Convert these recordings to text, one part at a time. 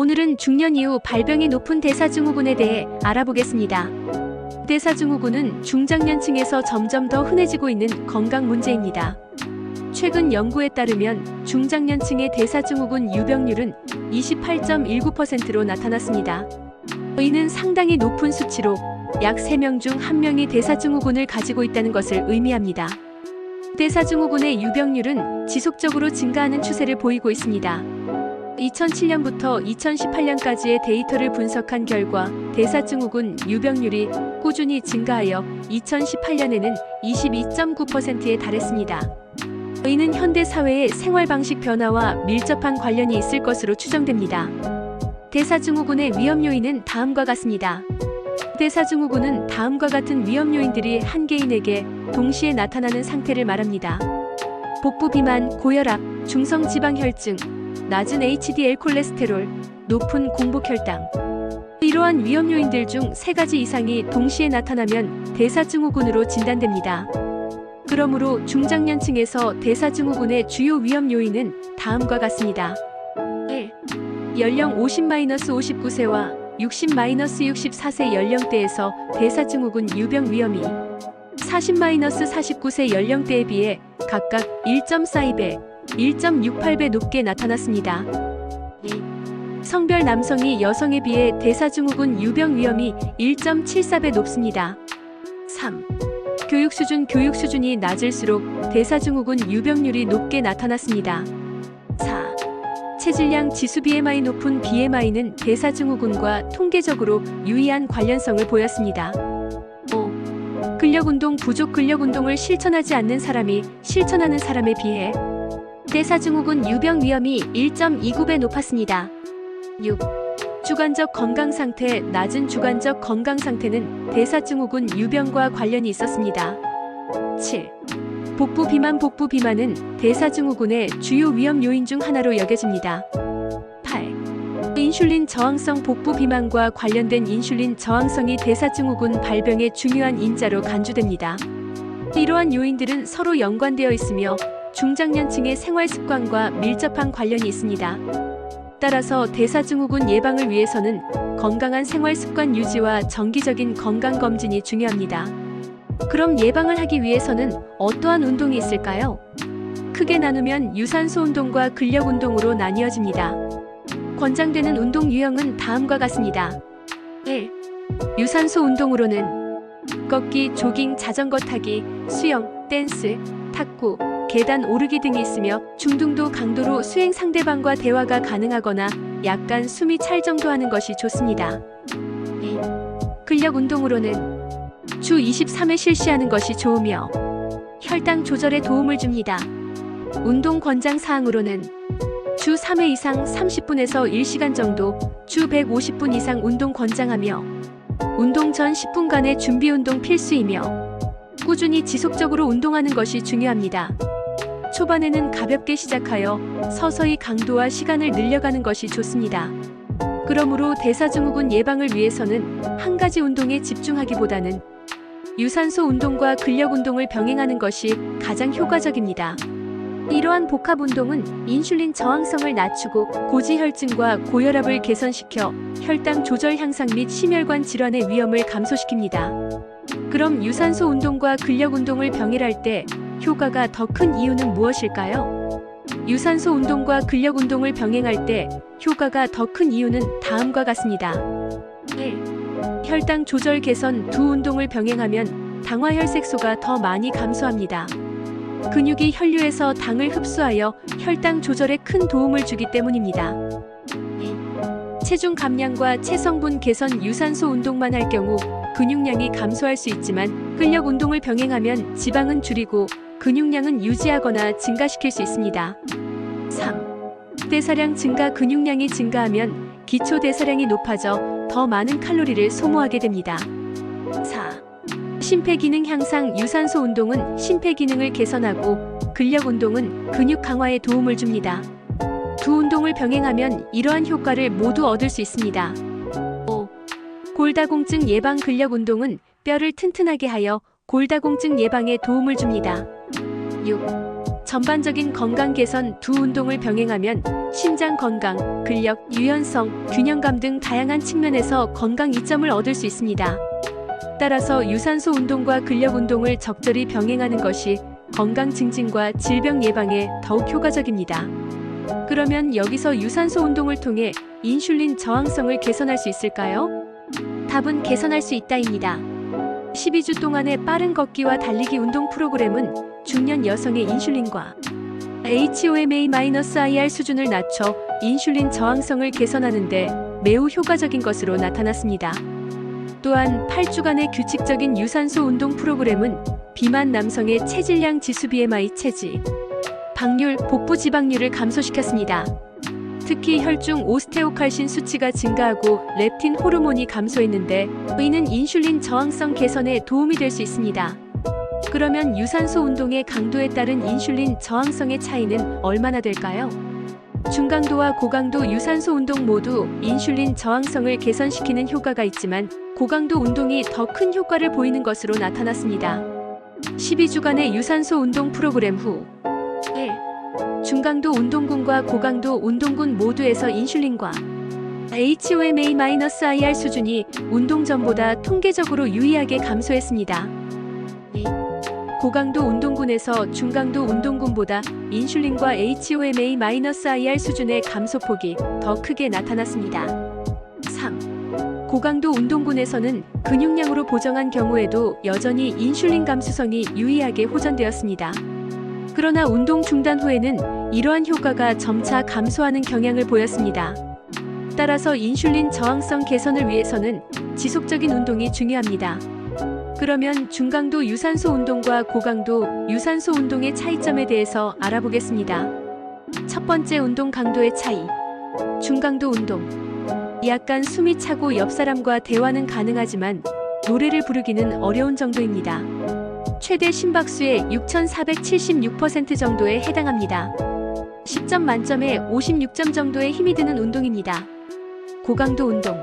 오늘은 중년 이후 발병이 높은 대사증후군에 대해 알아보겠습니다. 대사증후군은 중장년층에서 점점 더 흔해지고 있는 건강 문제입니다. 최근 연구에 따르면 중장년층의 대사증후군 유병률은 28.19%로 나타났습니다. 이는 상당히 높은 수치로 약 3명 중 1명이 대사증후군을 가지고 있다는 것을 의미합니다. 대사증후군의 유병률은 지속적으로 증가하는 추세를 보이고 있습니다. 2007년부터 2018년까지의 데이터를 분석한 결과 대사증후군 유병률이 꾸준히 증가하여 2018년에는 22.9%에 달했습니다. 이는 현대 사회의 생활 방식 변화와 밀접한 관련이 있을 것으로 추정됩니다. 대사증후군의 위험 요인은 다음과 같습니다. 대사증후군은 다음과 같은 위험 요인들이 한 개인에게 동시에 나타나는 상태를 말합니다. 복부 비만, 고혈압, 중성지방혈증, 낮은 HDL 콜레스테롤, 높은 공복혈당. 이러한 위험 요인들 중 3가지 이상이 동시에 나타나면 대사증후군으로 진단됩니다. 그러므로 중장년층에서 대사증후군의 주요 위험 요인은 다음과 같습니다. 1. 연령 50-59세와 60-64세 연령대에서 대사증후군 유병 위험이 40-49세 연령대에 비해 각각 1.42배, 1.68배 높게 나타났습니다. 2. 성별 남성이 여성에 비해 대사증후군 유병 위험이 1.74배 높습니다. 3. 교육 수준이 낮을수록 대사증후군 유병률이 높게 나타났습니다. 4. 체질량 지수 BMI 높은 BMI는 대사증후군과 통계적으로 유의한 관련성을 보였습니다. 5. 근력운동 부족 근력운동을 실천하지 않는 사람이 실천하는 사람에 비해 대사증후군 유병 위험이 1.29배 높았습니다. 6. 주관적 건강상태 낮은 주관적 건강상태는 대사증후군 유병과 관련이 있었습니다. 7. 복부 비만은 대사증후군의 주요 위험 요인 중 하나로 여겨집니다. 8. 인슐린 저항성 복부 비만과 관련된 인슐린 저항성이 대사증후군 발병의 중요한 인자로 간주됩니다. 이러한 요인들은 서로 연관되어 있으며 중장년층의 생활 습관과 밀접한 관련이 있습니다. 따라서 대사증후군 예방을 위해서는 건강한 생활 습관 유지와 정기적인 건강 검진이 중요합니다. 그럼 예방을 하기 위해서는 어떠한 운동이 있을까요? 크게 나누면 유산소 운동과 근력 운동으로 나뉘어집니다. 권장되는 운동 유형은 다음과 같습니다. 1. 유산소 운동으로는 걷기, 조깅, 자전거 타기, 수영, 댄스, 탁구, 계단 오르기 등이 있으며 중등도 강도로 수행 상대방과 대화가 가능하거나 약간 숨이 찰 정도 하는 것이 좋습니다. 2. 근력 운동으로는 주 23회 실시하는 것이 좋으며 혈당 조절에 도움을 줍니다. 운동 권장 사항으로는 주 3회 이상 30분에서 1시간 정도, 주 150분 이상 운동 권장하며 운동 전 10분간의 준비 운동 필수이며 꾸준히 지속적으로 운동하는 것이 중요합니다. 초반에는 가볍게 시작하여 서서히 강도와 시간을 늘려가는 것이 좋습니다. 그러므로 대사증후군 예방을 위해서는 한 가지 운동에 집중하기보다는 유산소 운동과 근력 운동을 병행하는 것이 가장 효과적입니다. 이러한 복합 운동은 인슐린 저항성을 낮추고 고지혈증과 고혈압을 개선시켜 혈당 조절 향상 및 심혈관 질환의 위험을 감소시킵니다. 그럼 유산소 운동과 근력 운동을 병행할 때 효과가 더 큰 이유는 무엇일까요? 유산소 운동과 근력 운동을 병행할 때 효과가 더 큰 이유는 다음과 같습니다. 1. 혈당 조절 개선 두 운동을 병행하면 당화혈색소가 더 많이 감소합니다. 근육이 혈류에서 당을 흡수하여 혈당 조절에 큰 도움을 주기 때문입니다. 2. 체중 감량과 체성분 개선 유산소 운동만 할 경우 근육량이 감소할 수 있지만 근력 운동을 병행하면 지방은 줄이고 근육량은 유지하거나 증가시킬 수 있습니다. 3. 대사량 증가 근육량이 증가하면 기초 대사량이 높아져 더 많은 칼로리를 소모하게 됩니다. 4. 심폐기능 향상 유산소 운동은 심폐기능을 개선하고 근력 운동은 근육 강화에 도움을 줍니다. 두 운동을 병행하면 이러한 효과를 모두 얻을 수 있습니다. 5. 골다공증 예방 근력 운동은 뼈를 튼튼하게 하여 골다공증 예방에 도움을 줍니다. 6. 전반적인 건강 개선 두 운동을 병행하면 심장 건강, 근력, 유연성, 균형감 등 다양한 측면에서 건강 이점을 얻을 수 있습니다. 따라서 유산소 운동과 근력 운동을 적절히 병행하는 것이 건강 증진과 질병 예방에 더욱 효과적입니다. 그러면 여기서 유산소 운동을 통해 인슐린 저항성을 개선할 수 있을까요? 답은 개선할 수 있다입니다. 12주 동안의 빠른 걷기와 달리기 운동 프로그램은 중년 여성의 인슐린과 HOMA-IR 수준을 낮춰 인슐린 저항성을 개선하는 데 매우 효과적인 것으로 나타났습니다. 또한 8주간의 규칙적인 유산소 운동 프로그램은 비만 남성의 체질량 지수 BMI 체지, 방률, 복부 지방률을 감소시켰습니다. 특히 혈중 오스테오칼신 수치가 증가하고 렙틴 호르몬이 감소했는데 이는 인슐린 저항성 개선에 도움이 될 수 있습니다. 그러면 유산소 운동의 강도에 따른 인슐린 저항성의 차이는 얼마나 될까요? 중강도와 고강도 유산소 운동 모두 인슐린 저항성을 개선시키는 효과가 있지만 고강도 운동이 더 큰 효과를 보이는 것으로 나타났습니다. 12주간의 유산소 운동 프로그램 후 1. 중강도 운동군과 고강도 운동군 모두에서 인슐린과 HOMA-IR 수준이 운동 전보다 통계적으로 유의하게 감소했습니다. 2. 고강도 운동군에서 중강도 운동군보다 인슐린과 HOMA-IR 수준의 감소폭이 더 크게 나타났습니다. 3. 고강도 운동군에서는 근육량으로 보정한 경우에도 여전히 인슐린 감수성이 유의하게 호전되었습니다. 그러나 운동 중단 후에는 이러한 효과가 점차 감소하는 경향을 보였습니다. 따라서 인슐린 저항성 개선을 위해서는 지속적인 운동이 중요합니다. 그러면 중강도 유산소 운동과 고강도 유산소 운동의 차이점에 대해서 알아보겠습니다. 첫 번째, 운동 강도의 차이. 중강도 운동. 약간 숨이 차고 옆 사람과 대화는 가능하지만 노래를 부르기는 어려운 정도입니다. 최대 심박수의 6,476% 정도에 해당합니다. 10점 만점에 56점 정도의 힘이 드는 운동입니다. 고강도 운동.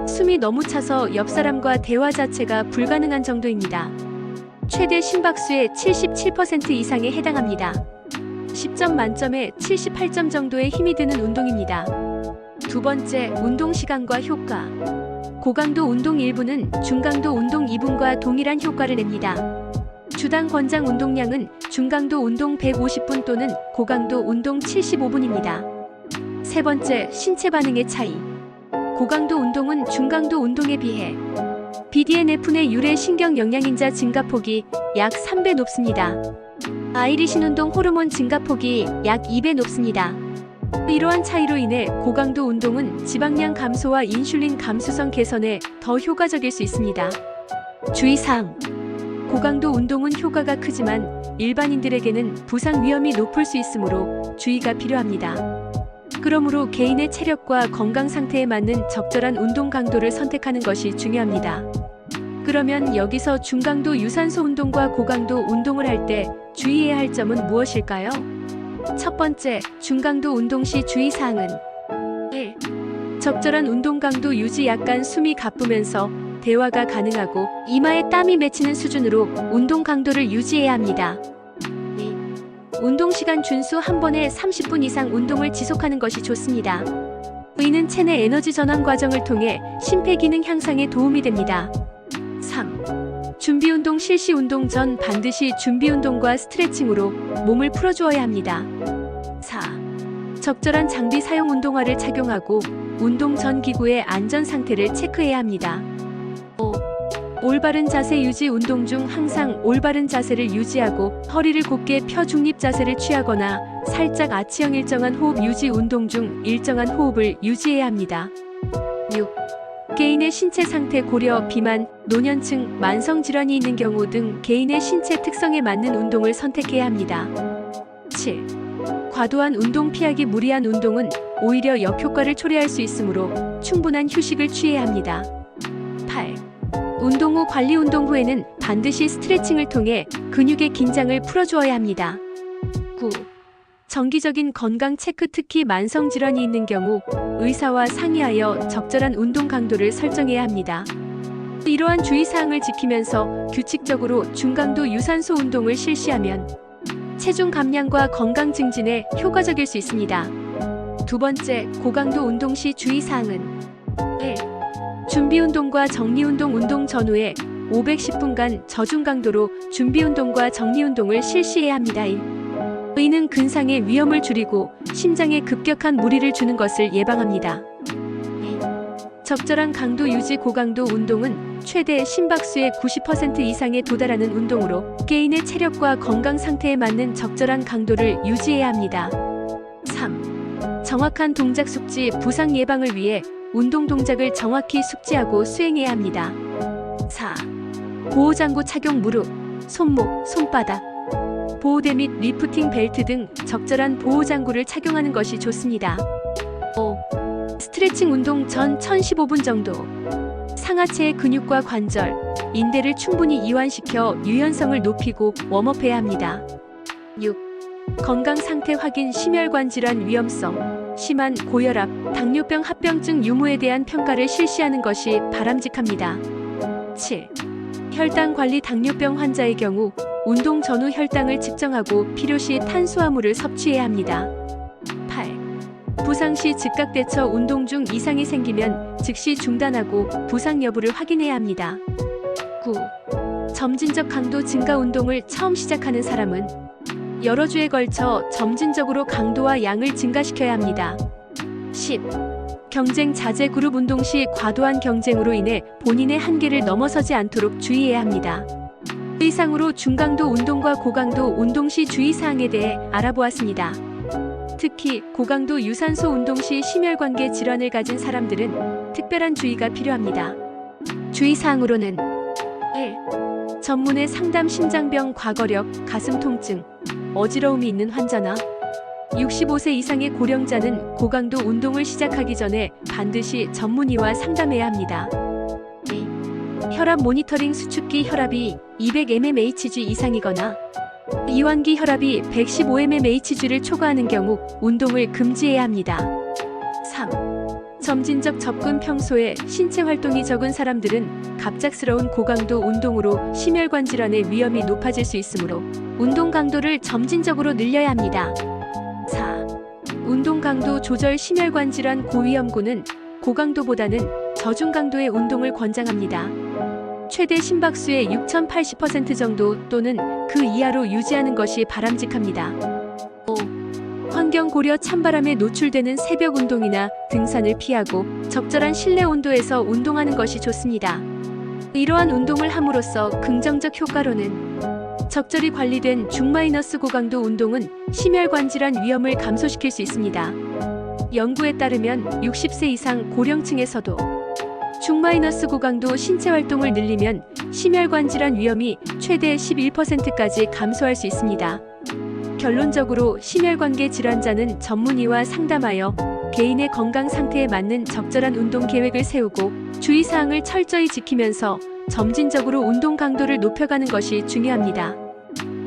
숨이 너무 차서 옆 사람과 대화 자체가 불가능한 정도입니다. 최대 심박수의 77% 이상에 해당합니다. 10점 만점에 78점 정도의 힘이 드는 운동입니다. 두 번째, 운동 시간과 효과. 고강도 운동 1분은 중강도 운동 2분과 동일한 효과를 냅니다. 주당 권장 운동량은 중강도 운동 150분 또는 고강도 운동 75분입니다. 세 번째, 신체 반응의 차이. 고강도 운동은 중강도 운동에 비해 BDNF 내 유래 신경 영양인자 증가폭이 약 3배 높습니다. 아이리신 운동 호르몬 증가폭이 약 2배 높습니다. 이러한 차이로 인해 고강도 운동은 지방량 감소와 인슐린 감수성 개선에 더 효과적일 수 있습니다. 주의사항. 고강도 운동은 효과가 크지만 일반인들에게는 부상 위험이 높을 수 있으므로 주의가 필요합니다. 그러므로 개인의 체력과 건강 상태에 맞는 적절한 운동 강도를 선택하는 것이 중요합니다. 그러면 여기서 중강도 유산소 운동과 고강도 운동을 할 때 주의해야 할 점은 무엇일까요? 첫 번째, 중강도 운동 시 주의사항은 1. 적절한 운동 강도 유지. 약간 숨이 가쁘면서 대화가 가능하고 이마에 땀이 맺히는 수준으로 운동 강도를 유지해야 합니다. 2. 운동 시간 준수. 한 번에 30분 이상 운동을 지속하는 것이 좋습니다. 이는 체내 에너지 전환 과정을 통해 심폐기능 향상에 도움이 됩니다. 3. 준비운동. 실시 운동 전 반드시 준비운동과 스트레칭으로 몸을 풀어주어야 합니다. 4. 적절한 장비 사용. 운동화를 착용하고 운동 전 기구의 안전 상태를 체크해야 합니다. 5. 올바른 자세 유지. 운동 중 항상 올바른 자세를 유지하고 허리를 곧게 펴 중립 자세를 취하거나 살짝 아치형. 일정한 호흡 유지. 운동 중 일정한 호흡을 유지해야 합니다. 6. 개인의 신체 상태 고려. 비만, 노년층, 만성질환이 있는 경우 등 개인의 신체 특성에 맞는 운동을 선택해야 합니다. 7. 과도한 운동 피하기. 무리한 운동은 오히려 역효과를 초래할 수 있으므로 충분한 휴식을 취해야 합니다. 8. 운동 후 관리. 운동 후에는 반드시 스트레칭을 통해 근육의 긴장을 풀어주어야 합니다. 9. 정기적인 건강 체크. 특히 만성질환이 있는 경우 의사와 상의하여 적절한 운동 강도를 설정해야 합니다. 이러한 주의사항을 지키면서 규칙적으로 중강도 유산소 운동을 실시하면 체중 감량과 건강 증진에 효과적일 수 있습니다. 두 번째, 고강도 운동 시 주의사항은 1. 준비운동과 정리운동 운동 전후에 510분간 저중강도로 준비운동과 정리운동을 실시해야 합니다. 1. 이는 근상의 위험을 줄이고 심장에 급격한 무리를 주는 것을 예방합니다. 2. 적절한 강도 유지 고강도 운동은 최대 심박수의 90% 이상에 도달하는 운동으로 개인의 체력과 건강 상태에 맞는 적절한 강도를 유지해야 합니다. 3. 정확한 동작 숙지 부상 예방을 위해 운동 동작을 정확히 숙지하고 수행해야 합니다. 4. 보호장구 착용 무릎, 손목, 손바닥, 보호대 및 리프팅 벨트 등 적절한 보호장구를 착용하는 것이 좋습니다. 5. 스트레칭 운동 전 1015분 정도. 상하체의 근육과 관절, 인대를 충분히 이완시켜 유연성을 높이고 웜업해야 합니다. 6. 건강 상태 확인 심혈관 질환 위험성, 심한 고혈압, 당뇨병 합병증 유무에 대한 평가를 실시하는 것이 바람직합니다. 7. 혈당 관리 당뇨병 환자의 경우 운동 전후 혈당을 측정하고 필요시 탄수화물을 섭취해야 합니다. 8. 부상 시 즉각 대처 운동 중 이상이 생기면 즉시 중단하고 부상 여부를 확인해야 합니다. 9. 점진적 강도 증가 운동을 처음 시작하는 사람은 여러 주에 걸쳐 점진적으로 강도와 양을 증가시켜야 합니다. 10. 경쟁 자제 그룹 운동 시 과도한 경쟁으로 인해 본인의 한계를 넘어서지 않도록 주의해야 합니다. 이상으로 중강도 운동과 고강도 운동 시 주의사항에 대해 알아보았습니다. 특히 고강도 유산소 운동 시 심혈관계 질환을 가진 사람들은 특별한 주의가 필요합니다. 주의사항으로는 1. 전문의 상담 심장병 과거력, 가슴 통증, 어지러움이 있는 환자나 65세 이상의 고령자는 고강도 운동을 시작하기 전에 반드시 전문의와 상담해야 합니다. 2. 혈압 모니터링 수축기 혈압이 200mmHg 이상이거나 이완기 혈압이 115mmHg를 초과하는 경우 운동을 금지해야 합니다. 3. 점진적 접근 평소에 신체 활동이 적은 사람들은 갑작스러운 고강도 운동으로 심혈관 질환의 위험이 높아질 수 있으므로 운동 강도를 점진적으로 늘려야 합니다. 4. 운동 강도 조절 심혈관 질환 고위험군은 고강도보다는 저중강도의 운동을 권장합니다. 최대 심박수의 6080% 정도 또는 그 이하로 유지하는 것이 바람직합니다. 5. 환경 고려 찬바람에 노출되는 새벽 운동이나 등산을 피하고 적절한 실내 온도에서 운동하는 것이 좋습니다. 이러한 운동을 함으로써 긍정적 효과로는 적절히 관리된 중- 고강도 운동은 심혈관 질환 위험을 감소시킬 수 있습니다. 연구에 따르면 60세 이상 고령층에서도 중- 고강도 신체 활동을 늘리면 심혈관 질환 위험이 최대 11%까지 감소할 수 있습니다. 결론적으로 심혈관계 질환자는 전문의와 상담하여 개인의 건강 상태에 맞는 적절한 운동 계획을 세우고 주의사항을 철저히 지키면서 점진적으로 운동 강도를 높여가는 것이 중요합니다.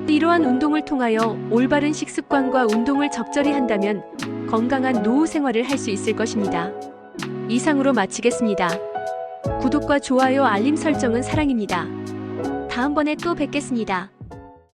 이러한 운동을 통하여 올바른 식습관과 운동을 적절히 한다면 건강한 노후 생활을 할 수 있을 것입니다. 이상으로 마치겠습니다. 구독과 좋아요, 알림 설정은 사랑입니다. 다음번에 또 뵙겠습니다.